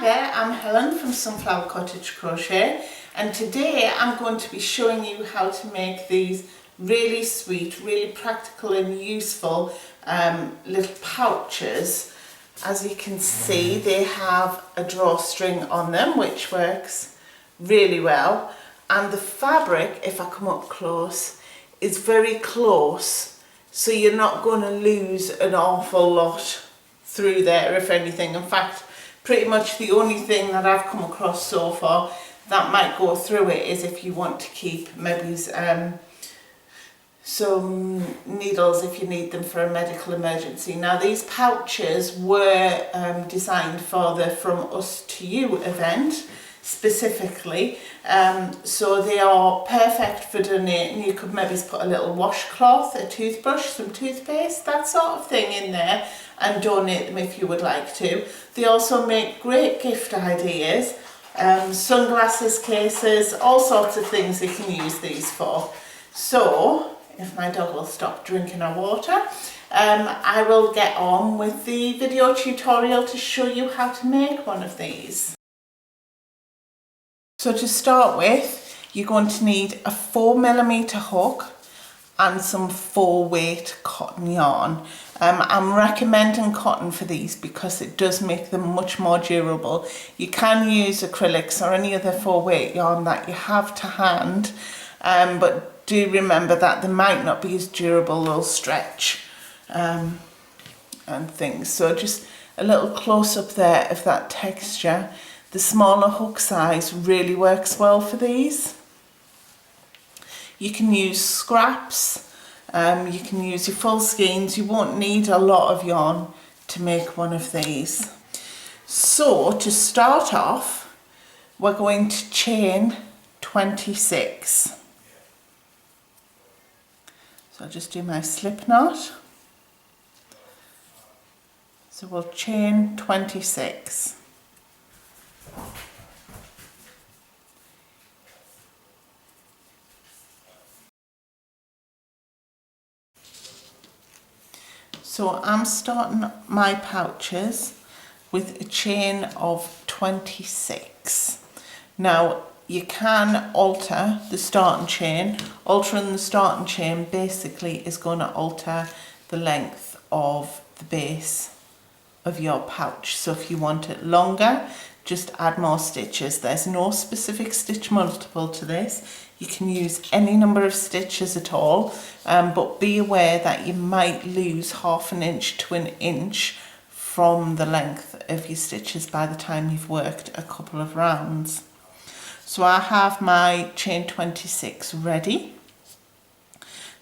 there, I'm Helen from Sunflower Cottage Crochet, and today I'm going to be showing you how to make these really sweet, really practical and useful little pouches. As you can see, they have a drawstring on them which works really well, and the fabric, if I come up close, is very close, so you're not going to lose an awful lot through there, if anything. In fact, pretty much the only thing that I've come across so far that might go through it is if you want to keep maybe some needles if you need them for a medical emergency. Now, these pouches were designed for the From Us to You event specifically, so they are perfect for donating. You could maybe put a little washcloth, a toothbrush, some toothpaste, that sort of thing in there and donate them if you would like to. They also make great gift ideas, sunglasses cases, all sorts of things you can use these for. So if my dog will stop drinking her water, I will get on with the video tutorial to show you how to make one of these. So to start with, you're going to need a 4mm hook and some 4-weight cotton yarn. I'm recommending cotton for these because it does make them much more durable. You can use acrylics or any other 4-weight yarn that you have to hand, but do remember that they might not be as durable, they'll stretch and things. So just a little close up there of that texture. The smaller hook size really works well for these. You can use scraps, you can use your full skeins. You won't need a lot of yarn to make one of these. So to start off, we're going to chain 26. So I'll just do my slip knot. So we'll chain 26. So I'm starting my pouches with a chain of 26. Now you can alter the starting chain. Altering the starting chain basically is going to alter the length of the base of your pouch. So if you want it longer, just add more stitches. There's no specific stitch multiple to this. You can use any number of stitches at all, but be aware that you might lose ½ an inch to an inch from the length of your stitches by the time you've worked a couple of rounds. So I have my chain 26 ready.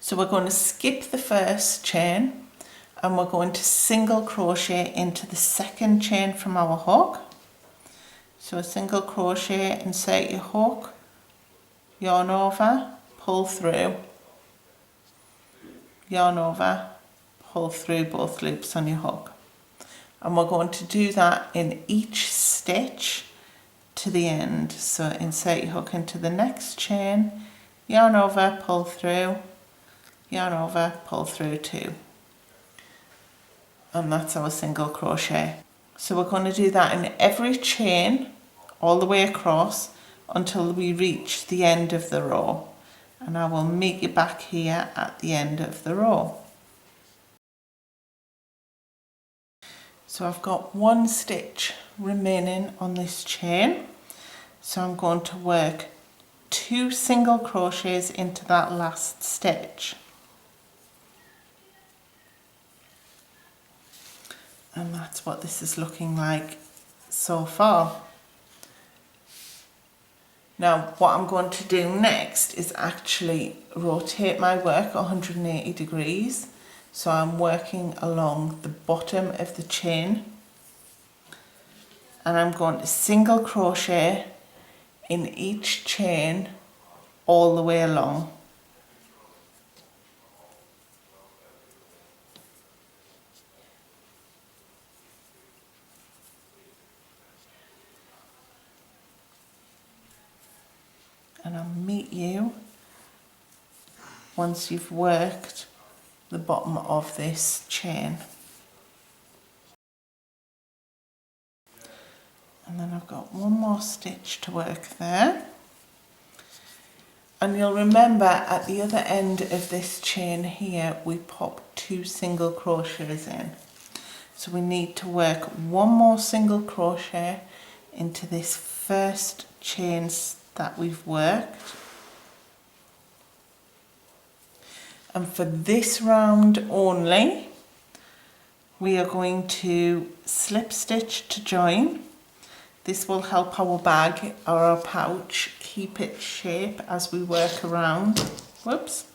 So we're going to skip the first chain and we're going to single crochet into the second chain from our hook. So a single crochet, insert your hook, yarn over, pull through, yarn over, pull through both loops on your hook. And we're going to do that in each stitch to the end. So insert your hook into the next chain, yarn over, pull through, yarn over, pull through 2. And that's our single crochet. So we're going to do that in every chain all the way across until we reach the end of the row, and I will meet you back here at the end of the row. So I've got 1 stitch remaining on this chain, so I'm going to work 2 single crochets into that last stitch. And that's what this is looking like so far. Now what I'm going to do next is actually rotate my work 180 degrees. So I'm working along the bottom of the chain and I'm going to single crochet in each chain all the way along. And I'll meet you once you've worked the bottom of this chain. And then I've got one more stitch to work there. And you'll remember at the other end of this chain here, we pop 2 single crochets in. So we need to work one more single crochet into this first chain that we've worked. And for this round only, we are going to slip stitch to join. This will help our bag or our pouch keep its shape as we work around. Whoops.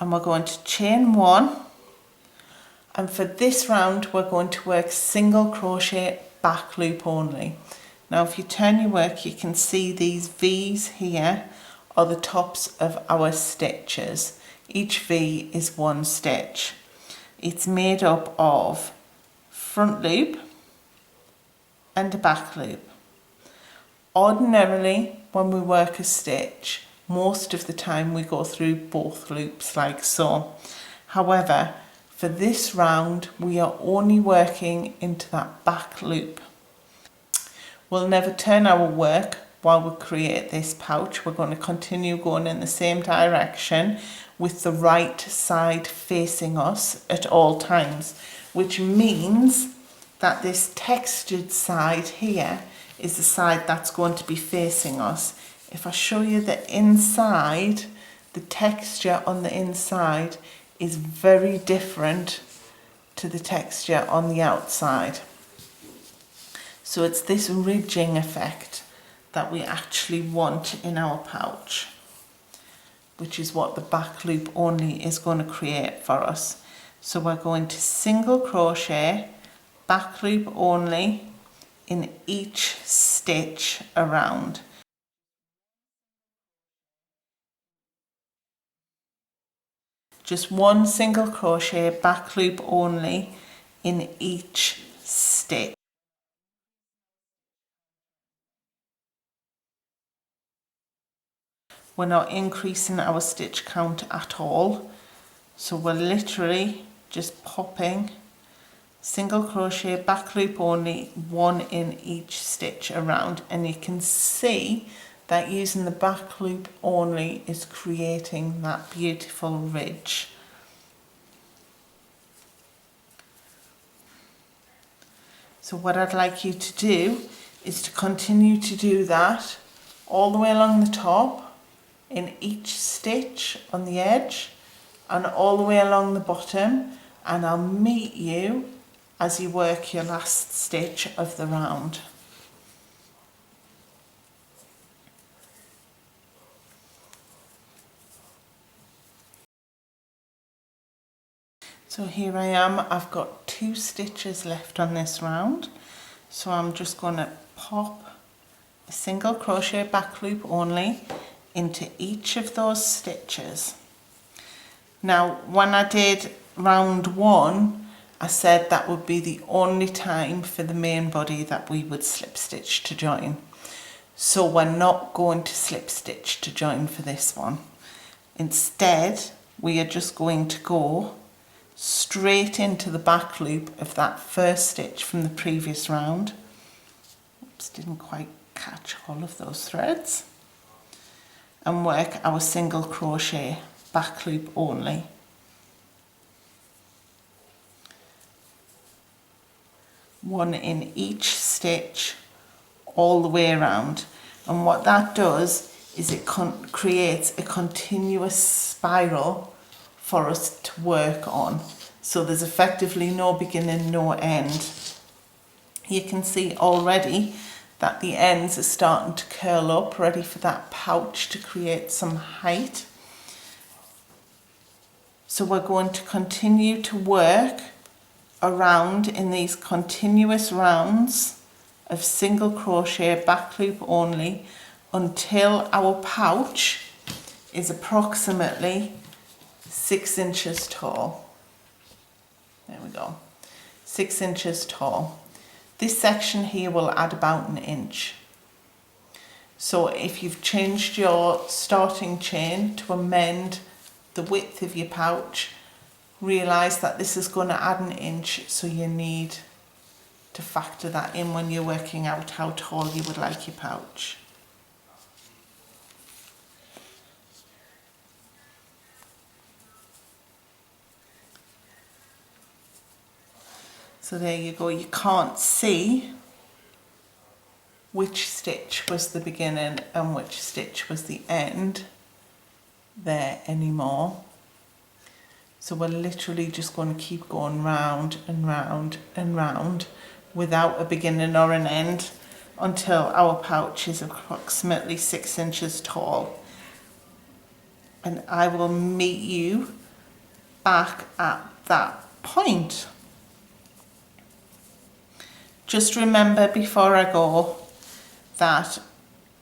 And we're going to chain 1. And for this round, we're going to work single crochet back loop only. Now, if you turn your work, you can see these V's here are the tops of our stitches. Each V is 1 stitch. It's made up of front loop and a back loop. Ordinarily, when we work a stitch, most of the time we go through both loops like so. However, for this round, we are only working into that back loop. We'll never turn our work while we create this pouch. We're going to continue going in the same direction with the right side facing us at all times, which means that this textured side here is the side that's going to be facing us. If I show you the inside, the texture on the inside is very different to the texture on the outside. So it's this ridging effect that we actually want in our pouch, which is what the back loop only is going to create for us. So we're going to single crochet back loop only in each stitch around. Just 1 single crochet back loop only in each stitch. We're not increasing our stitch count at all, so we're literally just popping single crochet back loop only, 1 in each stitch around, and you can see that using the back loop only is creating that beautiful ridge. So what I'd like you to do is to continue to do that all the way along the top in each stitch on the edge and all the way along the bottom, and I'll meet you as you work your last stitch of the round. So here I am, I've got 2 stitches left on this round, so I'm just going to pop a single crochet back loop only into each of those stitches. Now when I did round 1, I said that would be the only time for the main body that we would slip stitch to join. So we're not going to slip stitch to join for this one. Instead, we are just going to go straight into the back loop of that first stitch from the previous round. Oops, didn't quite catch all of those threads. And work our single crochet back loop only. One in each stitch all the way around, and what that does is it creates a continuous spiral for us to work on, so there's effectively no beginning, no end. You can see already that the ends are starting to curl up, ready for that pouch to create some height. So we're going to continue to work around in these continuous rounds of single crochet back loop only until our pouch is approximately 6 inches tall. There we go, 6 inches tall. This section here will add about 1 inch. So if you've changed your starting chain to amend the width of your pouch, realise that this is going to add 1 inch, so you need to factor that in when you're working out how tall you would like your pouch. So there you go, you can't see which stitch was the beginning and which stitch was the end there anymore. So we're literally just going to keep going round and round and round without a beginning or an end until our pouch is approximately 6 inches tall. And I will meet you back at that point. Just remember before I go that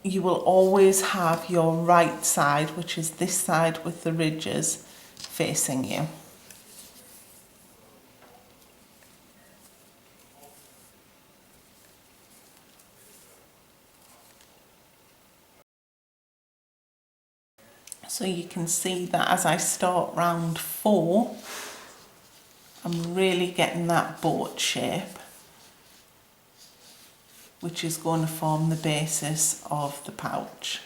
you will always have your right side, which is this side with the ridges, facing you. So you can see that as I start round 4, I'm really getting that boat shape, which is going to form the basis of the pouch.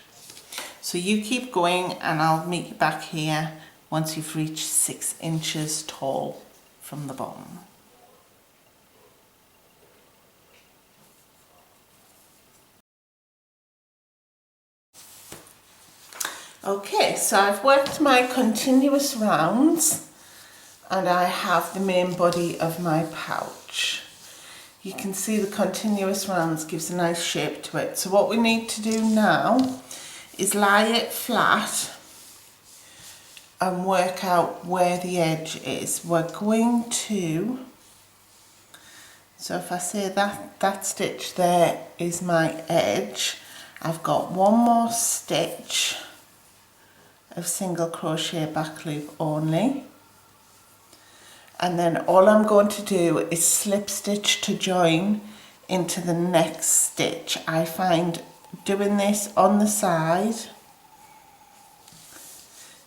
So you keep going and I'll meet you back here once you've reached 6 inches tall from the bottom. Okay, so I've worked my continuous rounds and I have the main body of my pouch. You can see the continuous rounds gives a nice shape to it. So what we need to do now is lie it flat and work out where the edge is. We're going to, so if I say that stitch there is my edge, I've got one more stitch of single crochet back loop only, and then all I'm going to do is slip stitch to join into the next stitch. I find doing this on the side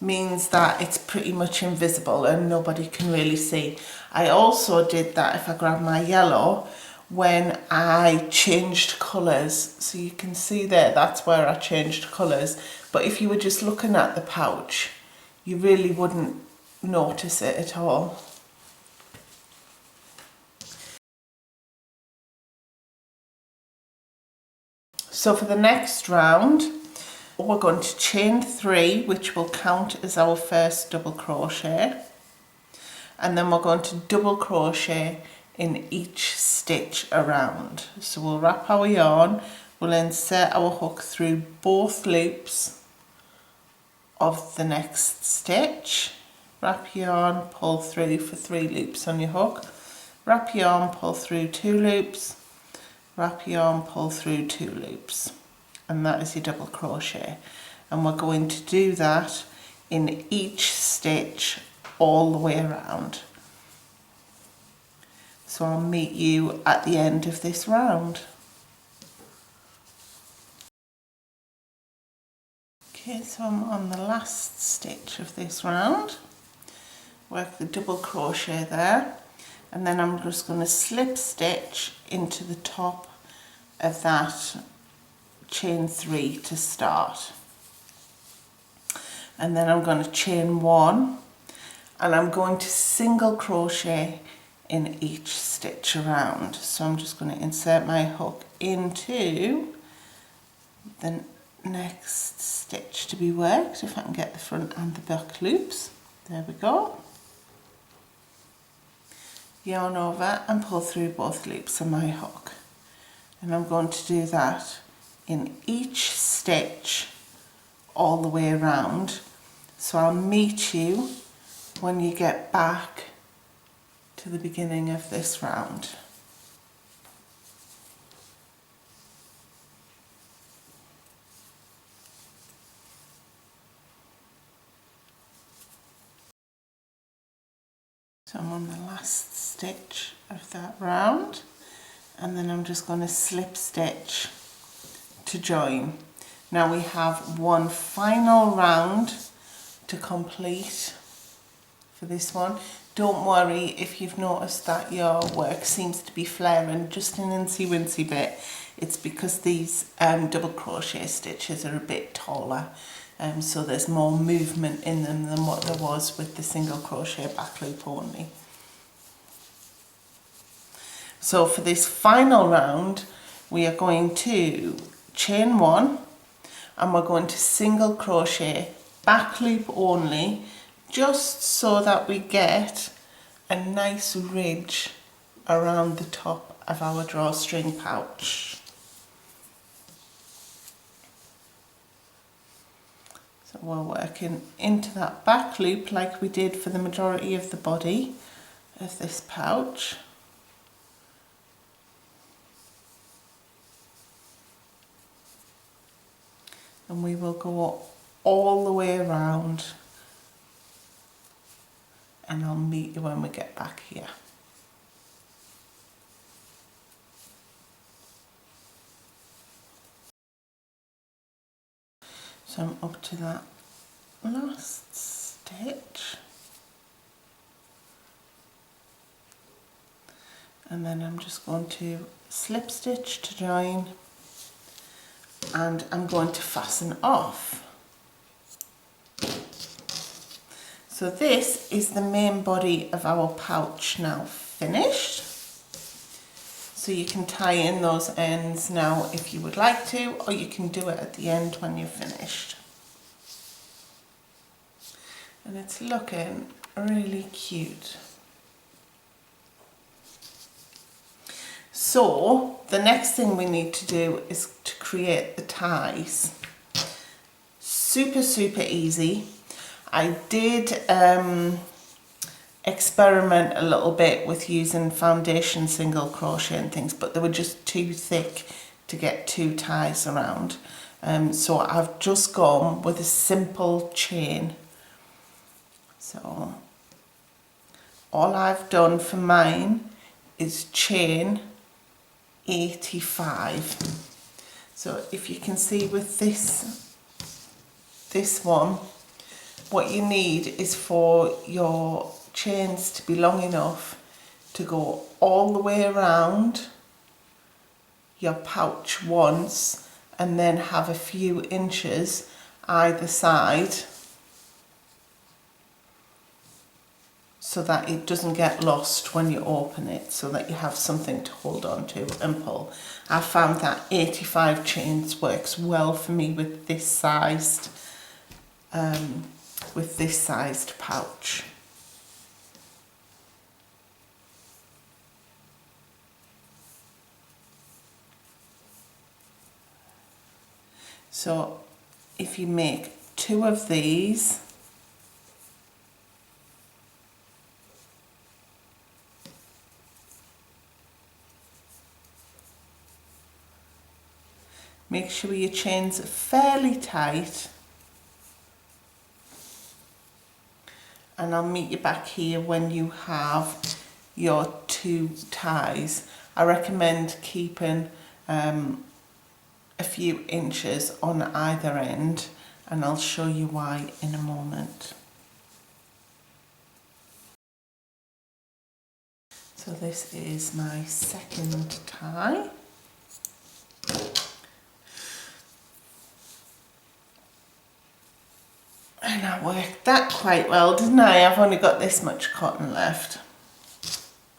means that it's pretty much invisible and nobody can really see. I also did that, if I grab my yellow, when I changed colours. So you can see there, that's where I changed colours. But if you were just looking at the pouch, you really wouldn't notice it at all. So for the next round, we're going to chain 3, which will count as our first double crochet, and then we're going to double crochet in each stitch around. So we'll wrap our yarn, we'll insert our hook through both loops of the next stitch, wrap yarn, pull through for 3 loops on your hook, wrap yarn, pull through 2 loops, wrap yarn, pull through 2 loops, and that is your double crochet. And we're going to do that in each stitch all the way around. So I'll meet you at the end of this round. Okay, so I'm on the last stitch of this round. Work the double crochet there, and then I'm just going to slip stitch into the top of that chain 3 to start. And then I'm going to chain 1, and I'm going to single crochet in each stitch around. So I'm just going to insert my hook into the next stitch to be worked, if I can get the front and the back loops. There we go. Yarn over and pull through both loops of my hook. And I'm going to do that in each stitch all the way around. So I'll meet you when you get back to the beginning of this round. So I'm on the last stitch of that round, and then I'm just going to slip stitch to join. Now we have one final round to complete for this one. Don't worry if you've noticed that your work seems to be flaring just an incy wincy bit. It's because these double crochet stitches are a bit taller, so there's more movement in them than what there was with the single crochet back loop only. So for this final round, we are going to chain 1 and we're going to single crochet back loop only, just so that we get a nice ridge around the top of our drawstring pouch. So we're working into that back loop like we did for the majority of the body of this pouch. And we will go all the way around, and I'll meet you when we get back here. So I'm up to that last stitch, and then I'm just going to slip stitch to join, and I'm going to fasten off. So this is the main body of our pouch now finished. So you can tie in those ends now if you would like to, or you can do it at the end when you're finished. And it's looking really cute. So the next thing we need to do is to create the ties. Super easy. I did experiment a little bit with using foundation single crochet and things, but they were just too thick to get 2 ties around. So I've just gone with a simple chain. So all I've done for mine is chain 85. So if you can see with this one, what you need is for your chains to be long enough to go all the way around your pouch once, and then have a few inches either side so that it doesn't get lost when you open it, so that you have something to hold on to and pull. I found that 85 chains works well for me with this sized pouch. So if you make 2 of these, make sure your chains are fairly tight, and I'll meet you back here when you have your 2 ties. I recommend keeping a few inches on either end, and I'll show you why in a moment. So this is my second tie. And I worked that quite well, didn't I? I've only got this much cotton left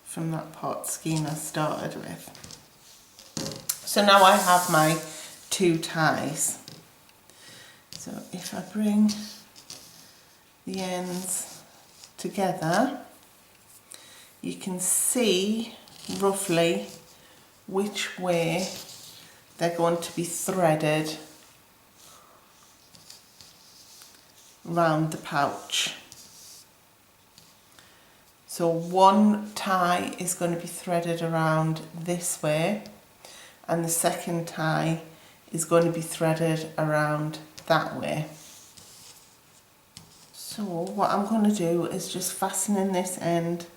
from that pot skein I started with. So now I have my 2 ties. So if I bring the ends together, you can see roughly which way they're going to be threaded round the pouch. So one tie is going to be threaded around this way, and the second tie is going to be threaded around that way. So what I'm going to do is just fasten in this end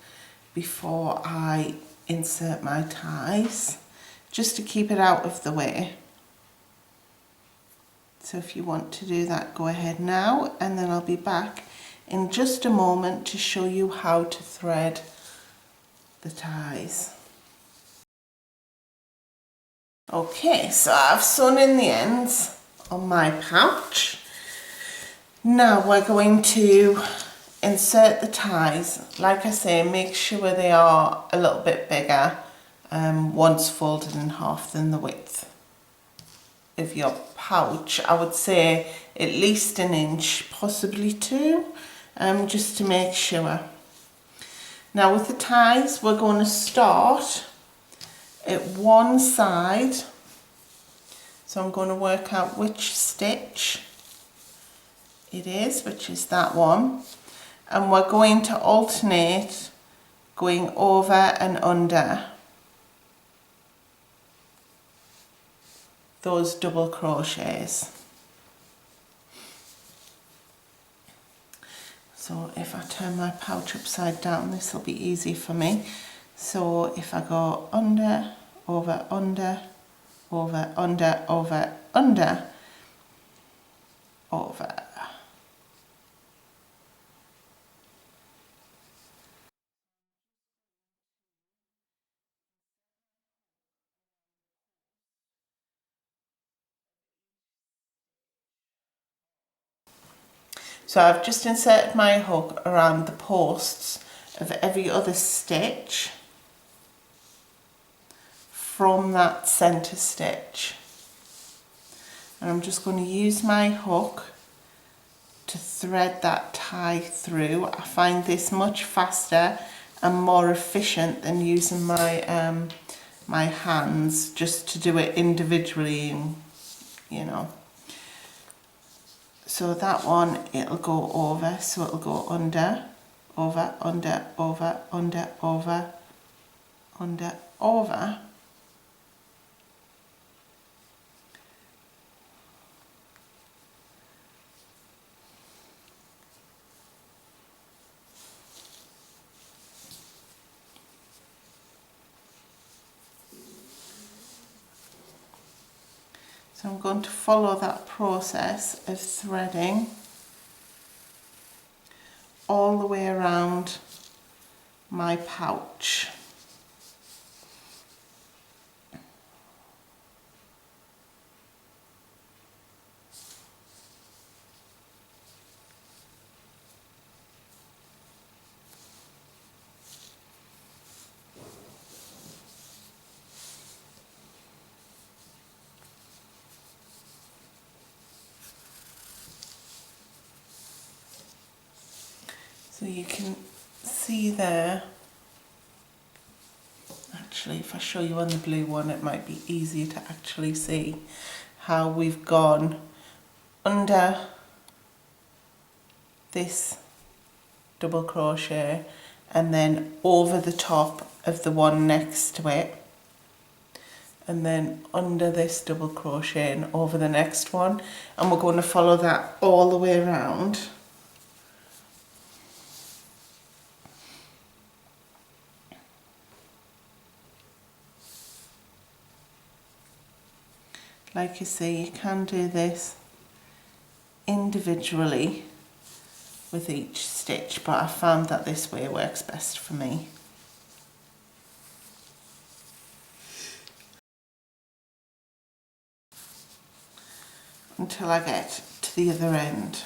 before I insert my ties, just to keep it out of the way. So if you want to do that, go ahead now, and then I'll be back in just a moment to show you how to thread the ties. Okay, so I've sewn in the ends on my pouch. Now we're going to insert the ties. Like I say, make sure they are a little bit bigger once folded in half than the width of your pouch. I would say at least an inch, possibly 2, just to make sure. Now with the ties, we're going to start at one side. So I'm going to work out which stitch it is, which is that one. And we're going to alternate going over and under those double crochets. So if I turn my pouch upside down, this will be easy for me. So if I go under, over, under, over, under, over, under, over. So I've just inserted my hook around the posts of every other stitch from that centre stitch. And I'm just going to use my hook to thread that tie through. I find this much faster and more efficient than using my my hands just to do it individually, and you know. So that one, it'll go over, so it'll go under, over, under, over, under, over, under, over. So I'm going to follow that process of threading all the way around my pouch. So you can see there, actually if I show you on the blue one it might be easier to actually see how we've gone under this double crochet and then over the top of the one next to it, and then under this double crochet and over the next one, and we're going to follow that all the way around. Like you see, you can do this individually with each stitch, but I found that this way works best for me. Until I get to the other end.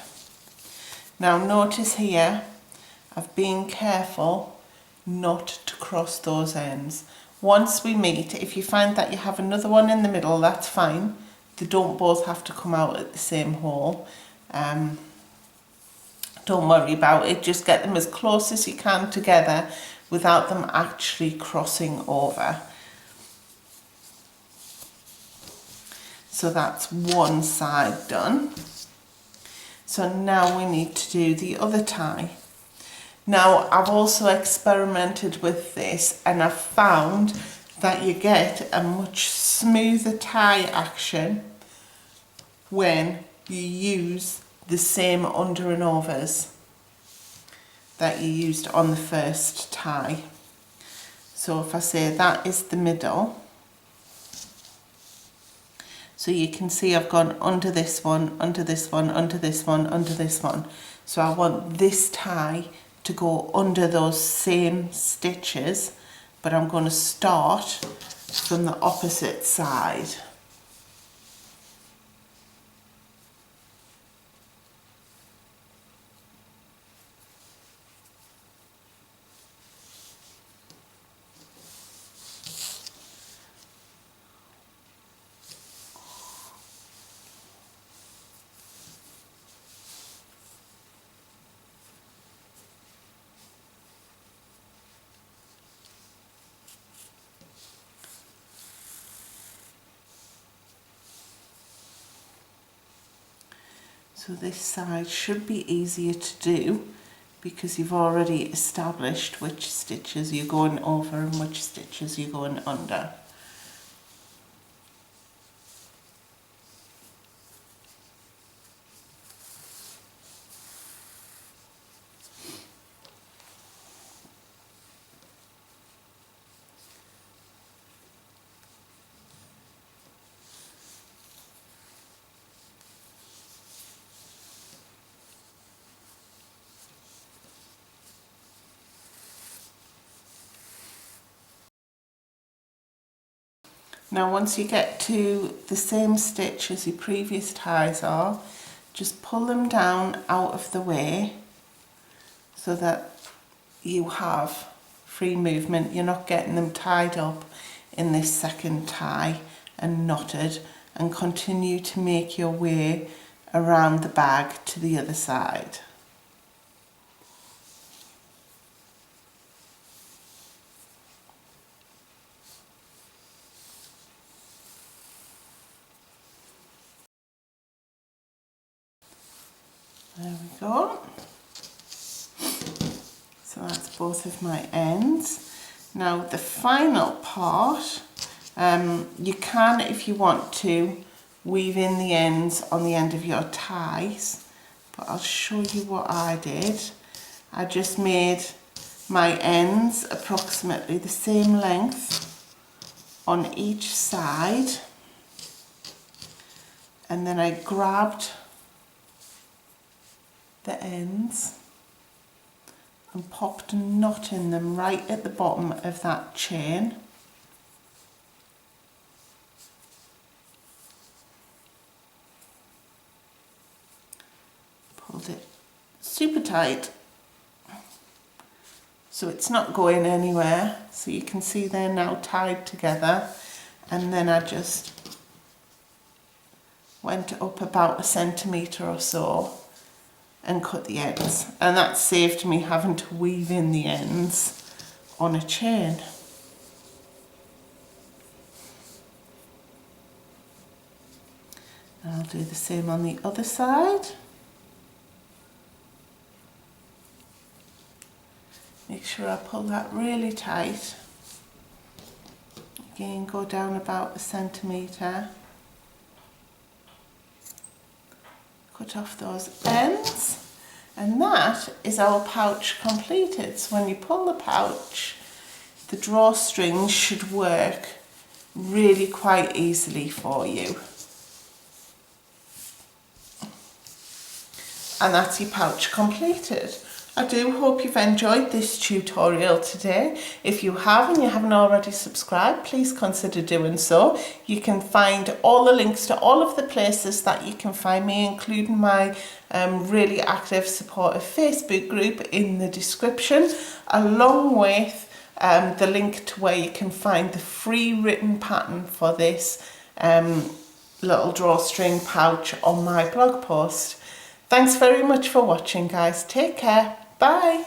Now notice here, I've been careful not to cross those ends. Once we meet, if you find that you have another one in the middle, that's fine. They don't both have to come out at the same hole. Don't worry about it, just get them as close as you can together without them actually crossing over. So that's one side done. So now we need to do the other tie. Now I've also experimented with this and I've found that you get a much smoother tie action when you use the same under and overs that you used on the first tie. So if I say that is the middle, so you can see I've gone under this one, under this one, under this one, under this one. So I want this tie to go under those same stitches, but I'm going to start from the opposite side. So this side should be easier to do because you've already established which stitches you're going over and which stitches you're going under. Now once you get to the same stitch as your previous ties are, just pull them down out of the way so that you have free movement. You're not getting them tied up in this second tie and knotted, and continue to make your way around the bag to the other side. There we go. So that's both of my ends. Now the final part, you can, if you want to, weave in the ends on the end of your ties, but I'll show you what I did. I just made my ends approximately the same length on each side, and then I grabbed the ends and popped a knot in them right at the bottom of that chain. Pulled it super tight so it's not going anywhere, so you can see they're now tied together, and then I just went up about 1 centimetre or so and cut the ends, and that saved me having to weave in the ends on a chain. And I'll do the same on the other side. Make sure I pull that really tight. Again, go down about 1 centimetre. Cut off those ends, and that is our pouch completed. So when you pull the pouch, the drawstrings should work really quite easily for you. And that's your pouch completed. I do hope you've enjoyed this tutorial today. If you have and you haven't already subscribed, please consider doing so. You can find all the links to all of the places that you can find me, including my really active supportive Facebook group, in the description, along with the link to where you can find the free written pattern for this little drawstring pouch on my blog post. Thanks very much for watching, guys. Take care. Bye.